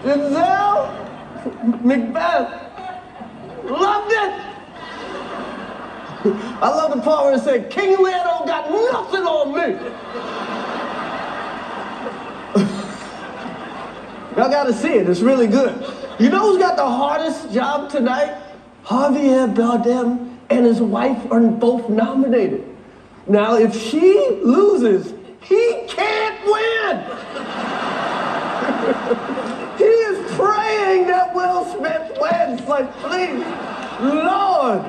Denzel, Macbeth, loved it. I love the part where it said, King Lear don't got nothing on me. Y'all gotta see it, it's really good. You know who's got the hardest job tonight? Javier Bardem and his wife are both nominated. Now, if she loses, he can't win. He is praying that Will Smith wins. Like, please, Lord.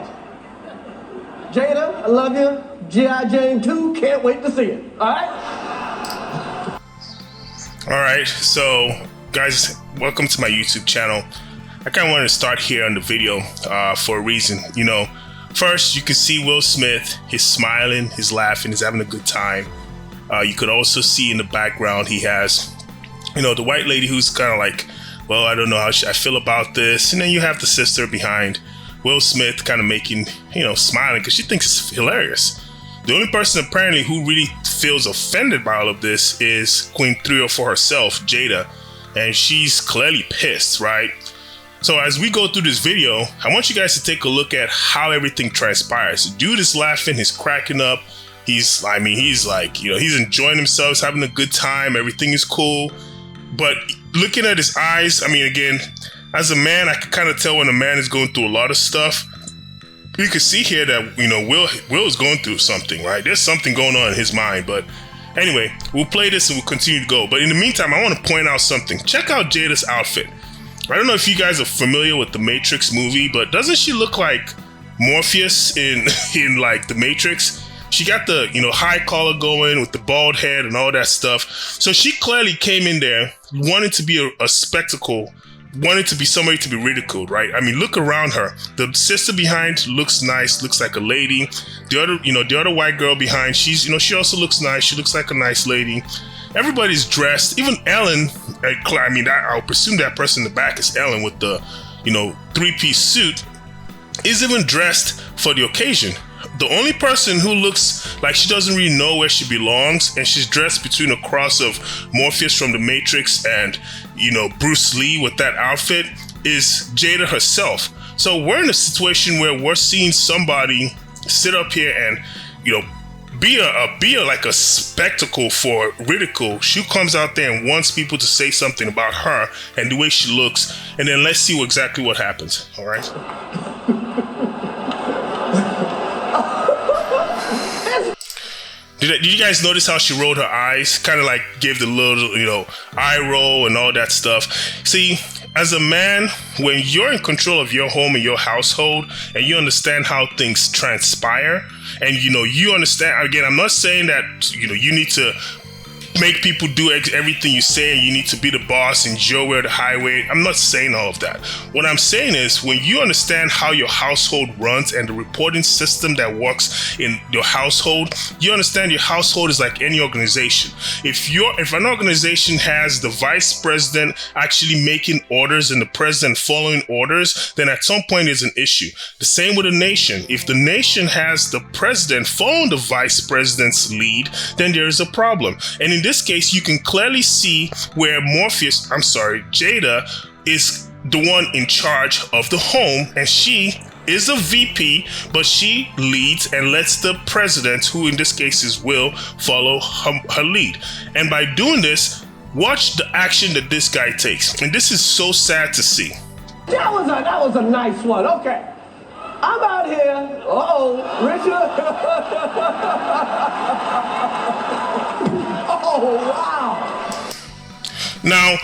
Jada, I love you. G.I. Jane 2, can't wait to see it. All right? All right, so guys, welcome to my YouTube channel. I kind of wanted to start here on the video for a reason. You know, first, you can see Will Smith. He's smiling, he's laughing, he's having a good time. You could also see in the background he has, you know, the white lady who's kind of like, well, I don't know how I feel about this. And then you have the sister behind Will Smith kind of making, you know, smiling because she thinks it's hilarious. The only person apparently who really feels offended by all of this is Queen 304 herself, Jada. And she's clearly pissed, right? So as we go through this video, I want you guys to take a look at how everything transpires. The dude is laughing, he's cracking up. He's like, you know, he's enjoying himself, he's having a good time, everything is cool. But looking at his eyes, I mean, again, as a man, I can kind of tell when a man is going through a lot of stuff. You can see here that, you know, Will is going through something, right? There's something going on in his mind. But anyway, we'll play this and we'll continue to go. But in the meantime, I want to point out something. Check out Jada's outfit. I don't know if you guys are familiar with the Matrix movie, but doesn't she look like Morpheus in like the Matrix? She got the, you know, high collar going with the bald head and all that stuff. So she clearly came in there wanting to be a spectacle, wanted to be somebody to be ridiculed, right? I mean, look around her. The sister behind looks nice, looks like a lady. The other white girl behind, she's, you know, she also looks nice. She looks like a nice lady. Everybody's dressed. Even Ellen, I mean, I'll presume that person in the back is Ellen with the, you know, three-piece suit, is even dressed for the occasion. The only person who looks like she doesn't really know where she belongs, and she's dressed between a cross of Morpheus from the Matrix and, you know, Bruce Lee with that outfit, is Jada herself. So we're in a situation where we're seeing somebody sit up here and, you know, be like a spectacle for ridicule. She comes out there and wants people to say something about her and the way she looks, and then let's see exactly what happens. All right. Did you guys notice how she rolled her eyes? Kind of like gave the little, you know, eye roll and all that stuff. See, as a man, when you're in control of your home and your household and you understand how things transpire and, you know, you understand, again, I'm not saying that, you know, you need to make people do everything you say and you need to be the boss and you're where the highway. I'm not saying all of that. What I'm saying is when you understand how your household runs and the reporting system that works in your household, you understand your household is like any organization. If an organization has the vice president actually making orders and the president following orders, then at some point there's an issue. The same with a nation. If the nation has the president following the vice president's lead, then there is a problem. And in this case, you can clearly see where Jada is the one in charge of the home, and she is a VP, but she leads and lets the president, who in this case is Will, follow her lead. And by doing this, watch the action that this guy takes. And this is so sad to see. That was a nice one. Okay. I'm out here. Richard. Oh, wow. Now,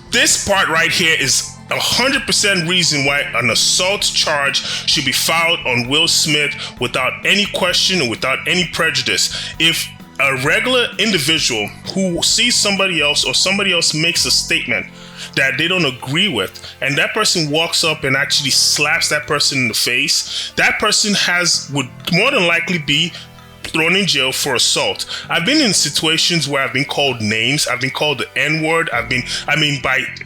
this part right here is 100% reason why an assault charge should be filed on Will Smith without any question and without any prejudice. If a regular individual who sees somebody else or somebody else makes a statement that they don't agree with, and that person walks up and actually slaps that person in the face, that person would more than likely be thrown in jail for assault. I've been in situations where I've been called names, I've been called the N-word,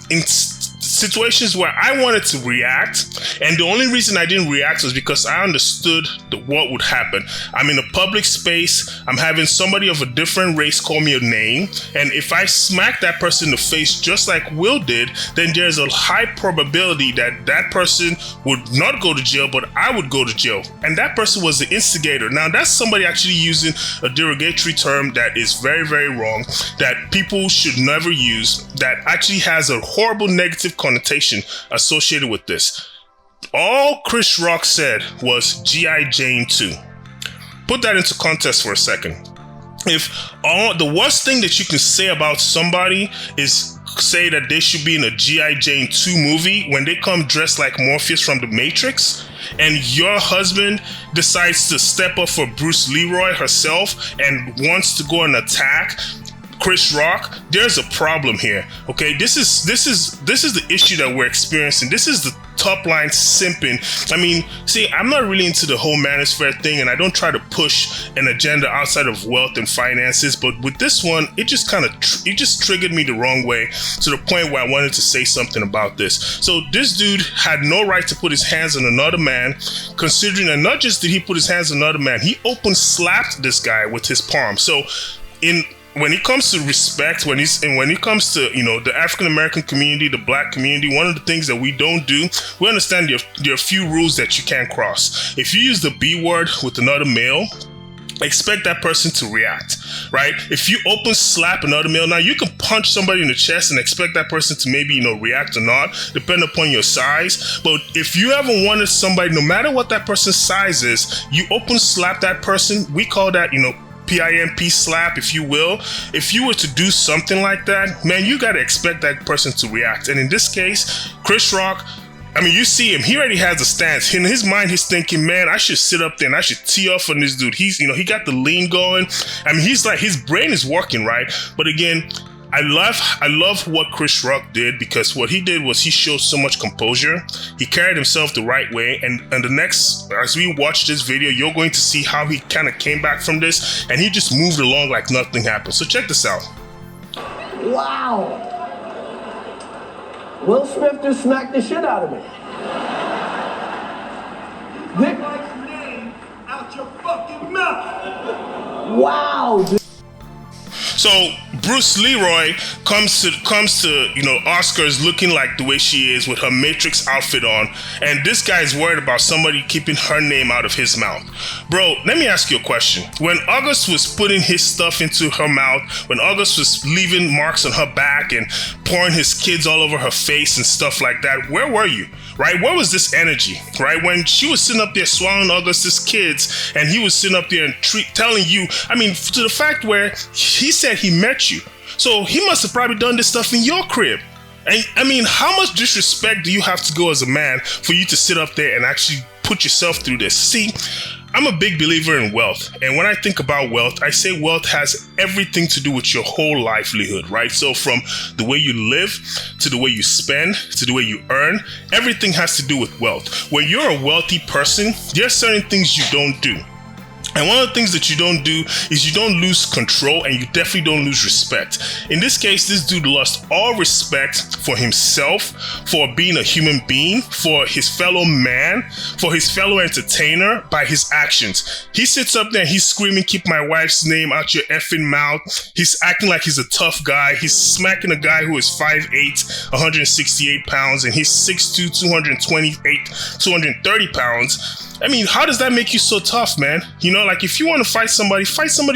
in situations where I wanted to react, And the only reason I didn't react was because I understood what would happen. I'm in a public space. I'm having somebody of a different race call me a name. And if I smack that person in the face just like Will did, then there's a high probability that that person would not go to jail, but I would go to jail. And that person was the instigator. Now, that's somebody actually using a derogatory term that is very, very wrong, that people should never use, that actually has a horrible negative connotation associated with this. All Chris Rock said was G.I. Jane 2. Put that into context for a second. If the worst thing that you can say about somebody is say that they should be in a G.I. Jane 2 movie when they come dressed like Morpheus from The Matrix, and your husband decides to step up for Bruce Leroy herself and wants to go and attack Chris Rock, there's a problem here. Okay, this is the issue that we're experiencing. This is the top line simping. I mean, see, I'm not really into the whole manosphere thing, and I don't try to push an agenda outside of wealth and finances, but with this one, it just kind of it just triggered me the wrong way, to the point where I wanted to say something about this. So this dude had no right to put his hands on another man, considering that not just did he put his hands on another man, he open slapped this guy with his palm. So when it comes to respect, when it comes to, you know, the African American community, the black community, one of the things that we don't do, we understand there are a few rules that you can't cross. If you use the B word with another male, expect that person to react, right? If you open slap another male, now you can punch somebody in the chest and expect that person to maybe, you know, react or not, depending upon your size. But if you ever wanted somebody, no matter what that person's size is, you open slap that person, we call that, you know, PIMP slap, if you will. If you were to do something like that, man, you got to expect that person to react. And in this case, Chris Rock, I mean, you see him, he already has a stance. In his mind, he's thinking, man, I should sit up there and I should tee off on this dude. He's, you know, he got the lean going. I mean, he's like, his brain is working, right? But again, I love what Chris Rock did, because what he did was he showed so much composure. He carried himself the right way, and the next, as we watch this video, you're going to see how he kind of came back from this, and he just moved along like nothing happened. So check this out. Wow. Will Smith just smacked the shit out of me. Get my name out your fucking mouth. Wow, dude. So Bruce Leroy comes to you know, Oscars looking like the way she is with her Matrix outfit on, and this guy is worried about somebody keeping her name out of his mouth. Bro, let me ask you a question. When August was putting his stuff into her mouth, when August was leaving marks on her back and pouring his kids all over her face and stuff like that, where were you? Right? Where was this energy? Right? When she was sitting up there swallowing August's kids, and he was sitting up there and telling you, I mean, to the fact where he said he met you. So he must have probably done this stuff in your crib. And I mean, how much disrespect do you have to go as a man for you to sit up there and actually put yourself through this? See, I'm a big believer in wealth. And when I think about wealth, I say wealth has everything to do with your whole livelihood, right? So from the way you live, to the way you spend, to the way you earn, everything has to do with wealth. When you're a wealthy person, there are certain things you don't do. And one of the things that you don't do is you don't lose control, and you definitely don't lose respect. In this case, this dude lost all respect for himself, for being a human being, for his fellow man, for his fellow entertainer by his actions. He sits up there and he's screaming, "Keep my wife's name out your effing mouth." He's acting like he's a tough guy. He's smacking a guy who is 5'8", 168 pounds, and he's 6'2", 230 pounds. I mean, how does that make you so tough, man? You know, like, if you want to fight somebody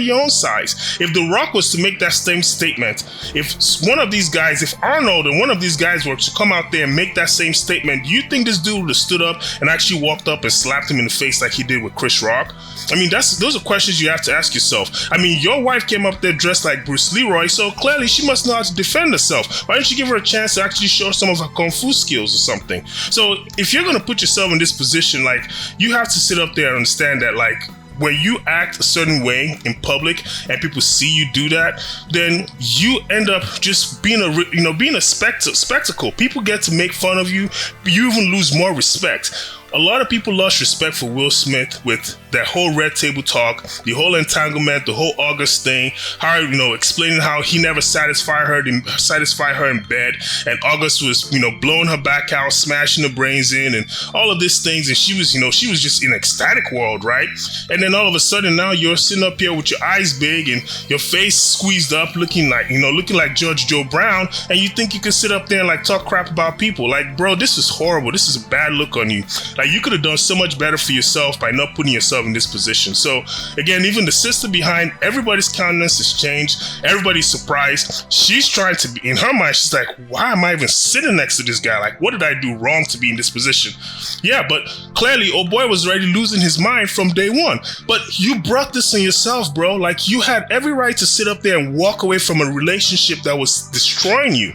your own size. If The Rock was to make that same statement, if one of these guys, if Arnold and one of these guys were to come out there and make that same statement, do you think this dude would have stood up and actually walked up and slapped him in the face like he did with Chris Rock? I mean, those are questions you have to ask yourself. I mean, your wife came up there dressed like Bruce Leroy, so clearly she must know how to defend herself. Why don't you give her a chance to actually show some of her kung fu skills or something? So if you're going to put yourself in this position, like, you have to sit up there and understand that, like, when you act a certain way in public and people see you do that, then you end up just being a spectacle. People get to make fun of you. You even lose more respect. A lot of people lost respect for Will Smith with that whole red table talk, the whole entanglement, the whole August thing, how, you know, explaining how he never satisfied her in bed, and August was, you know, blowing her back out, smashing her brains in, and all of these things, and she was just in ecstatic world, right? And then all of a sudden now you're sitting up here with your eyes big and your face squeezed up, looking like Judge Joe Brown, and you think you can sit up there and like talk crap about people. Like, bro, this is horrible. This is a bad look on you. Like, you could have done so much better for yourself by not putting yourself in this position. So again, even the sister behind, everybody's countenance has changed. Everybody's surprised. She's trying to be, in her mind, she's like, why am I even sitting next to this guy? Like, what did I do wrong to be in this position? Yeah, but clearly, oh boy was already losing his mind from day one. But you brought this on yourself, bro. Like, you had every right to sit up there and walk away from a relationship that was destroying you.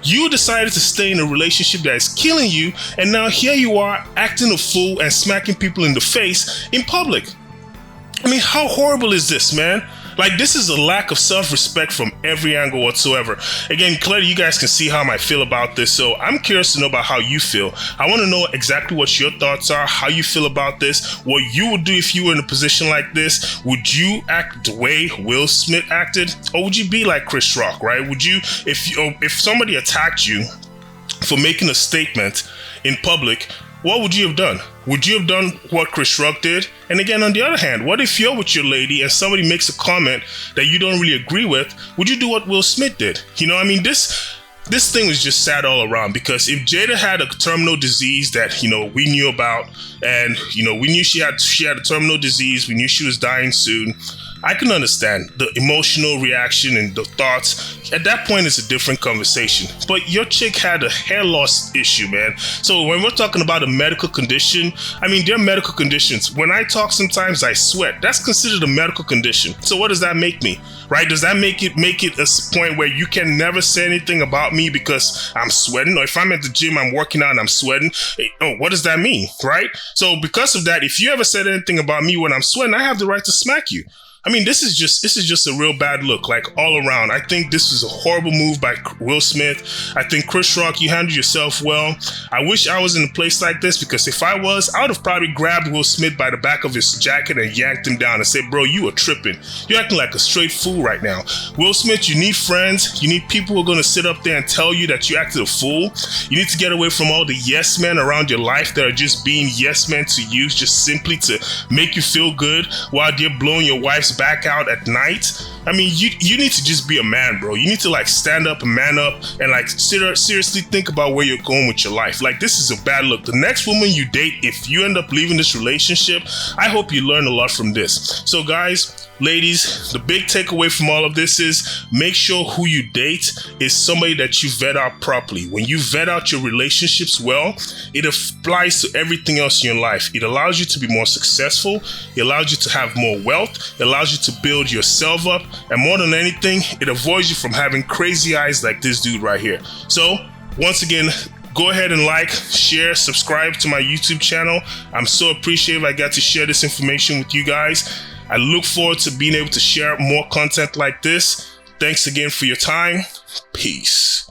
You decided to stay in a relationship that is killing you, and now here you are acting a fool and smacking people in the face in public. I mean, how horrible is this, man? Like, this is a lack of self-respect from every angle whatsoever. Again, clearly you guys can see how I feel about this, so I'm curious to know about how you feel. I want to know exactly what your thoughts are, how you feel about this, what you would do if you were in a position like this. Would you act the way Will Smith acted, or would you be like Chris Rock, right? Would you, if somebody attacked you for making a statement in public, what would you have done? Would you have done what Chris Rock did? And again, on the other hand, what if you're with your lady and somebody makes a comment that you don't really agree with? Would you do what Will Smith did? You know, I mean, this thing was just sad all around, because if Jada had a terminal disease that, you know, we knew about, and, you know, we knew she had a terminal disease, we knew she was dying soon, I can understand the emotional reaction and the thoughts. At that point, it's a different conversation. But your chick had a hair loss issue, man. So when we're talking about a medical condition, I mean, there are medical conditions. When I talk, sometimes I sweat. That's considered a medical condition. So what does that make me, right? Does that make it a point where you can never say anything about me because I'm sweating? Or if I'm at the gym, I'm working out and I'm sweating, what does that mean, right? So because of that, if you ever said anything about me when I'm sweating, I have the right to smack you. I mean, this is just a real bad look, like, all around. I think this is a horrible move by Will Smith. I think, Chris Rock, you handled yourself well. I wish I was in a place like this, because if I was, I would have probably grabbed Will Smith by the back of his jacket and yanked him down and said, bro, you are tripping. You're acting like a straight fool right now. Will Smith, you need friends. You need people who are going to sit up there and tell you that you acted a fool. You need to get away from all the yes men around your life that are just being yes men to you, just simply to make you feel good while they're blowing your wife's back out at night. I mean, you need to just be a man, bro. You need to like stand up and man up and like seriously think about where you're going with your life. Like, this is a bad look. The next woman you date, if you end up leaving this relationship, I hope you learn a lot from this. So guys, ladies, the big takeaway from all of this is make sure who you date is somebody that you vet out properly. When you vet out your relationships well, it applies to everything else in your life. It allows you to be more successful. It allows you to have more wealth. It allows you to build yourself up. And more than anything, it avoids you from having crazy eyes like this dude right here. So once again, go ahead and like, share, subscribe to my YouTube channel. I'm so appreciative I got to share this information with you guys. I look forward to being able to share more content like this. Thanks again for your time. Peace.